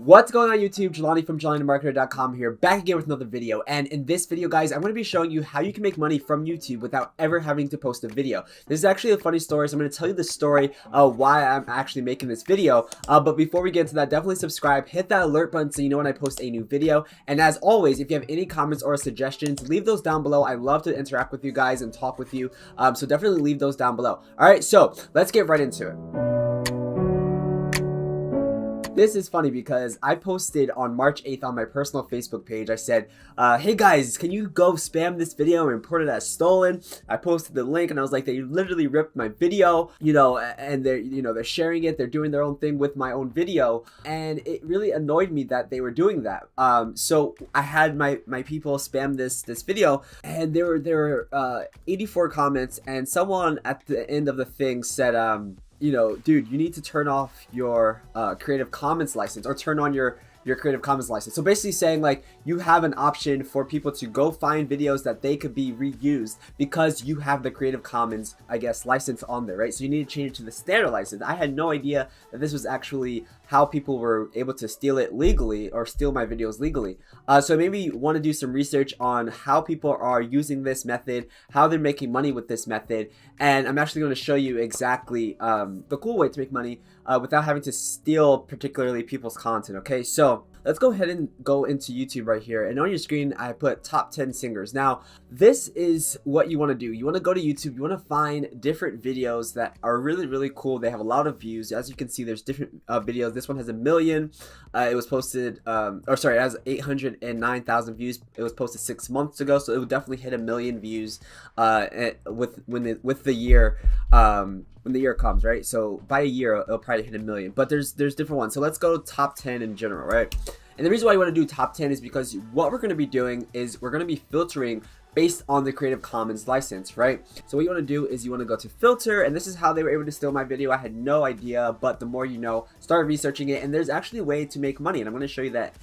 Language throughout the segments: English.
What's going on YouTube? Jelani from JelaniTheMarketer.com here, back again with another video. And in this video, guys, I'm going to be showing you how you can make money from YouTube without ever having to post a video. This is actually a funny story, so I'm going to tell you the story of why I'm actually making this video. But before we get into that, definitely subscribe, hit that alert button so you know when I post a new video. And as always, if you have any comments or suggestions, leave those down below. I love to interact with you guys and talk with you, so definitely leave those down below. Alright, so let's get right into it. This is funny because I posted on March 8th on my personal Facebook page. I said, hey guys, can you go spam this video and report it as stolen? I posted the link and I was like, they literally ripped my video, and they're sharing it. They're doing their own thing with my own video. And it really annoyed me that they were doing that. So I had my people spam this video, and there were 84 comments, and someone at the end of the thing said, dude, you need to turn off your Creative Commons license, or turn on your Creative Commons license. So basically saying, like, you have an option for people to go find videos that they could be reused because you have the Creative Commons, I guess, license on there, right? So you need to change it to the standard license. I had no idea that this was actually how people were able to steal it legally, or steal my videos legally. So maybe want to do some research on how people are using this method, how they're making money with this method, and I'm actually going to show you exactly the cool way to make money without having to steal particularly people's content. Okay, so let's go ahead and go into YouTube right here, and on your screen I put top 10 singers. Now this is what you want to do. You want to go to YouTube, you want to find different videos that are really cool. They have a lot of views. As you can see, there's different videos. This one has 1 million. It was posted it has 809,000 views. It was posted 6 months ago, so it would definitely hit 1 million views with the year. When the year comes, right? So by a year it'll probably hit 1 million, but there's different ones. So let's go top 10 in general, right? And the reason why you want to do top 10 is because what we're going to be doing is we're going to be filtering based on the Creative Commons license, right? So what you want to do is you want to go to filter, and this is how they were able to steal my video. I had no idea, but the more you know, start researching it, and there's actually a way to make money, and I'm going to show you that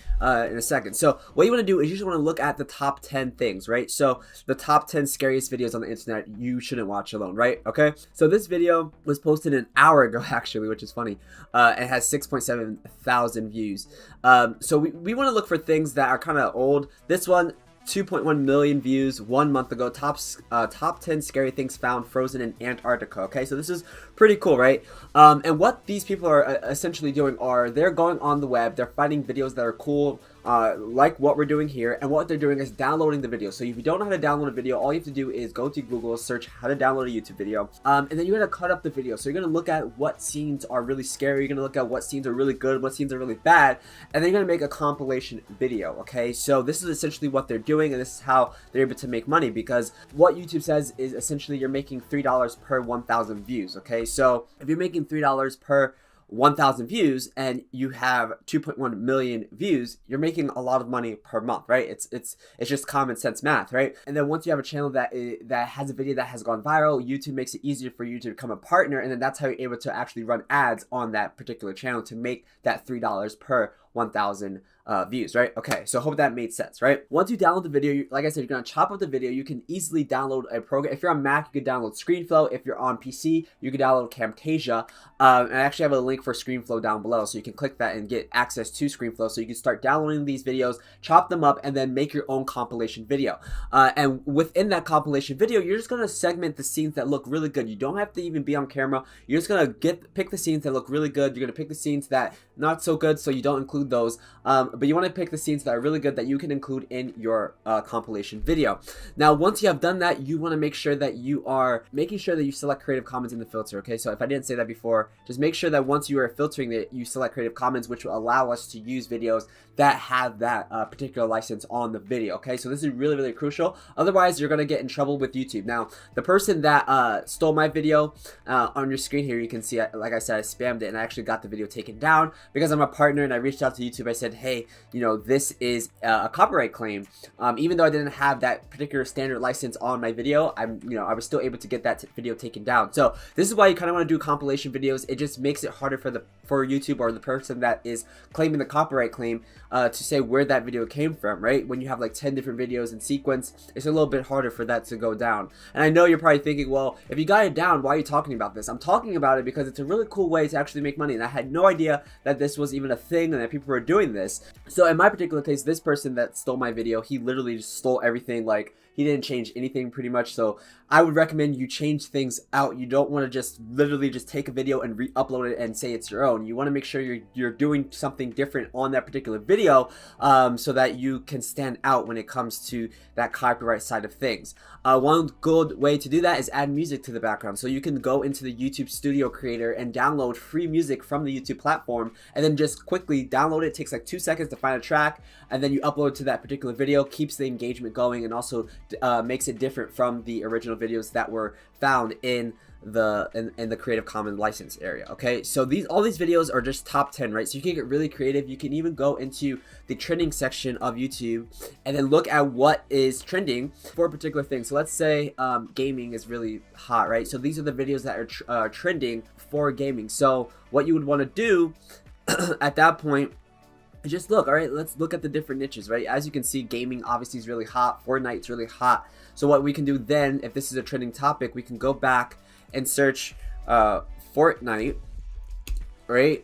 in a second. So what you want to do is you just want to look at the top 10 things, right? So the top 10 scariest videos on the internet you shouldn't watch alone, right? Okay, so this video was posted an hour ago actually, which is funny. It has 6.7 thousand views. So we want to look for things that are kind of old. This one, 2.1 million views 1 month ago. Top 10 scary things found frozen in Antarctica. Okay, so this is pretty cool, right? And what these people are essentially doing are they're going on the web, they're finding videos that are cool, like what we're doing here, and what they're doing is downloading the video. So if you don't know how to download a video, all you have to do is go to Google, search how to download a YouTube video, and then you're gonna cut up the video. So you're gonna look at what scenes are really scary, you're gonna look at what scenes are really good, what scenes are really bad, and then you're gonna make a compilation video. Okay, so this is essentially what they're doing, and this is how they're able to make money, because what YouTube says is essentially you're making $3 per 1,000 views. Okay, so if you're making $3 per 1,000 views and you have 2.1 million views, you're making a lot of money per month, right? It's just common sense math, right? And then once you have a channel that has a video that has gone viral, YouTube makes it easier for you to become a partner, and then that's how you're able to actually run ads on that particular channel to make that $3 per 1,000 views, right? Okay, so I hope that made sense, right? Once you download the video, like I said, you're gonna chop up the video. You can easily download a program. If you're on Mac, you could download ScreenFlow. If you're on PC, you can download Camtasia. And I actually have a link for ScreenFlow down below, so you can click that and get access to ScreenFlow, so you can start downloading these videos, chop them up, and then make your own compilation video. And within that compilation video, you're just gonna segment the scenes that look really good. You don't have to even be on camera. You're just gonna pick the scenes that look really good. You're gonna pick the scenes that not so good, so you don't include those. But you want to pick the scenes that are really good that you can include in your compilation video. Now, once you have done that, you want to make sure that you are making sure that you select Creative Commons in the filter. Okay, so if I didn't say that before, just make sure that once you are filtering it, you select Creative Commons, which will allow us to use videos that have that particular license on the video. Okay, so this is really crucial. Otherwise, you're gonna get in trouble with YouTube. Now, the person that stole my video, on your screen here, you can see, like I said, I spammed it, and I actually got the video taken down because I'm a partner, and I reached out to YouTube. I said, hey, this is a copyright claim. Even though I didn't have that particular standard license on my video, I was still able to get that video taken down. So this is why you kind of want to do compilation videos. It just makes it harder for YouTube or the person that is claiming the copyright claim to say where that video came from, right? When you have like 10 different videos in sequence, it's a little bit harder for that to go down. And I know you're probably thinking, well, if you got it down, why are you talking about this? I'm talking about it because it's a really cool way to actually make money, and I had no idea that this was even a thing and that people people are doing this. So in my particular case, this person that stole my video, he literally just stole everything. Like, he didn't change anything pretty much. So I would recommend you change things out. You don't want to just literally just take a video and re-upload it and say it's your own. You want to make sure you're doing something different on that particular video, so that you can stand out when it comes to that copyright side of things. One good way to do that is add music to the background. So you can go into the YouTube Studio Creator and download free music from the YouTube platform, and then just quickly download it. It takes like 2 seconds to find a track, and then you upload to that particular video. Keeps the engagement going, and also makes it different from the original videos that were found in the Creative Commons license area. Okay, so all these videos are just top 10, right? So you can get really creative. You can even go into the trending section of YouTube and then look at what is trending for a particular thing. So let's say gaming is really hot, right? So these are the videos that are trending for gaming. So what you would want to do at that point, just look, all right, let's look at the different niches, right? As you can see, gaming obviously is really hot. Fortnite's really hot. So what we can do then, if this is a trending topic, we can go back and search Fortnite, right?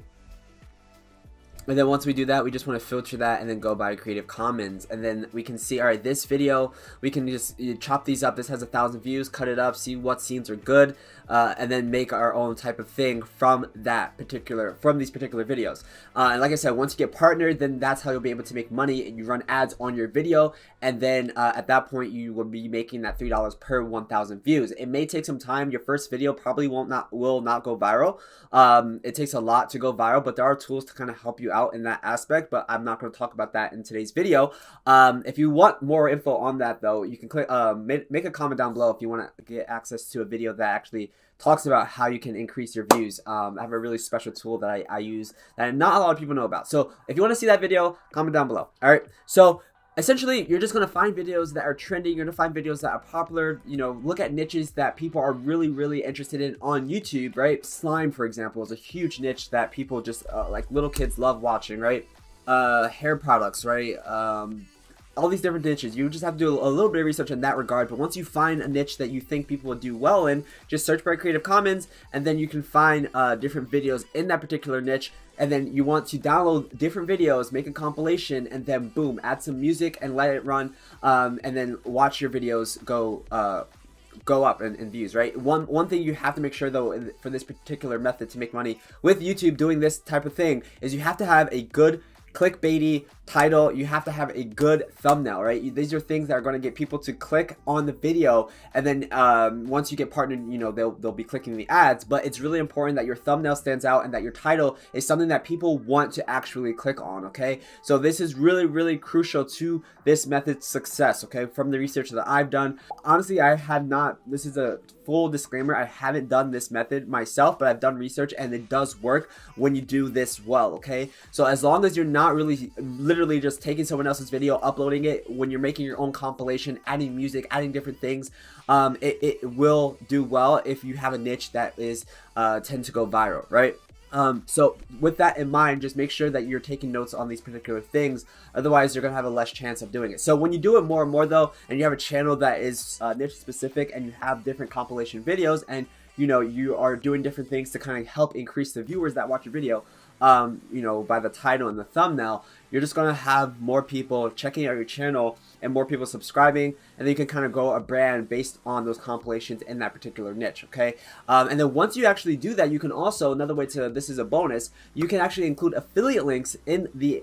And then once we do that, we just want to filter that and then go by Creative Commons. And then we can see, all right, this video, we can just chop these up. This has 1,000 views, cut it up, see what scenes are good, and then make our own type of thing from these particular videos. And like I said, once you get partnered, then that's how you'll be able to make money, and you run ads on your video. And then at that point, you will be making that $3 per 1,000 views. It may take some time. Your first video probably will not go viral. It takes a lot to go viral, but there are tools to kind of help you out in that aspect, but I'm not going to talk about that in today's video. If you want more info on that, though, you can click make a comment down below if you want to get access to a video that actually talks about how you can increase your views. I have a really special tool that I use that not a lot of people know about. So if you want to see that video, comment down below. All right, so essentially, you're just going to find videos that are trending. You're going to find videos that are popular. You know, look at niches that people are really, really interested in on YouTube, right? Slime, for example, is a huge niche that people just, like little kids love watching, right? Hair products, right? All these different niches. You just have to do a little bit of research in that regard. But once you find a niche that you think people would do well in, just search by Creative Commons, and then you can find different videos in that particular niche. And then you want to download different videos, make a compilation, and then boom, add some music and let it run, and then watch your videos go up in views, right? One thing you have to make sure, though, for this particular method to make money with YouTube doing this type of thing, is you have to have a good clickbaity title. You have to have a good thumbnail, right? These are things that are going to get people to click on the video, and then once you get partnered, you know, they'll be clicking the ads. But it's really important that your thumbnail stands out and that your title is something that people want to actually click on. Okay, so this is really, really crucial to this method's success. Okay, from the research that I've done, honestly, I have not, this is a full disclaimer, I haven't done this method myself, but I've done research and it does work when you do this well. Okay, so as long as you're not really literally just taking someone else's video, uploading it, when you're making your own compilation, adding music, adding different things, it will do well if you have a niche that is tend to go viral, right? So with that in mind, just make sure that you're taking notes on these particular things. Otherwise, you're going to have a less chance of doing it. So when you do it more and more, though, and you have a channel that is niche specific, and you have different compilation videos, and you know, you are doing different things to kind of help increase the viewers that watch your video, you know, by the title and the thumbnail, you're just going to have more people checking out your channel and more people subscribing, and then you can kind of grow a brand based on those compilations in that particular niche. Okay, and then once you actually do that, you can also, another way to, this is a bonus, you can actually include affiliate links in the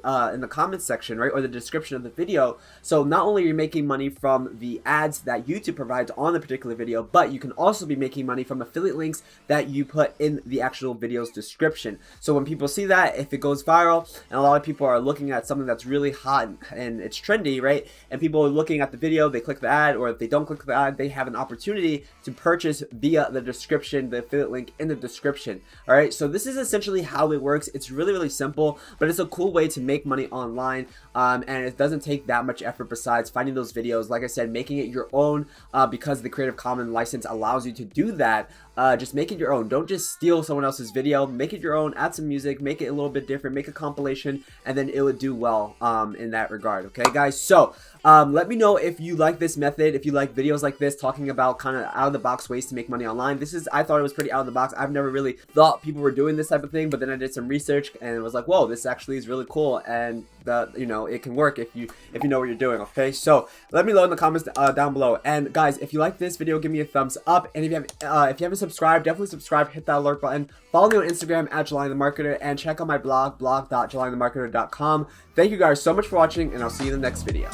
comments section, right, or the description of the video. So not only are you making money from the ads that YouTube provides on the particular video, but you can also be making money from affiliate links that you put in the actual video's description. So when people see that, if it goes viral, and a lot of people are looking at something that's really hot and it's trendy, right, and people are looking at the video, they click the ad, or if they don't click the ad, they have an opportunity to purchase via the description, the affiliate link in the description. All right, so this is essentially how it works. It's really, really simple, but it's a cool way to make money online, and it doesn't take that much effort besides finding those videos, like I said, making it your own, because the Creative Commons license allows you to do that. Just make it your own. Don't just steal someone else's video. Make it your own. Add some music, make make it a little bit different, make a compilation, and then it would do well in that regard. Okay, guys. So let me know if you like this method, if you like videos like this talking about kind of out of the box ways to make money online. I thought it was pretty out of the box. I've never really thought people were doing this type of thing, but then I did some research and it was like, whoa, this actually is really cool, and it can work if you know what you're doing. Okay, so let me know in the comments down below. And guys, if you like this video, give me a thumbs up, and if you haven't subscribed, definitely subscribe, hit that alert button, follow me on Instagram at JulianTheMarketer, and check out my blog, blog.julianthemarketer.com. Thank you guys so much for watching, and I'll see you in the next video.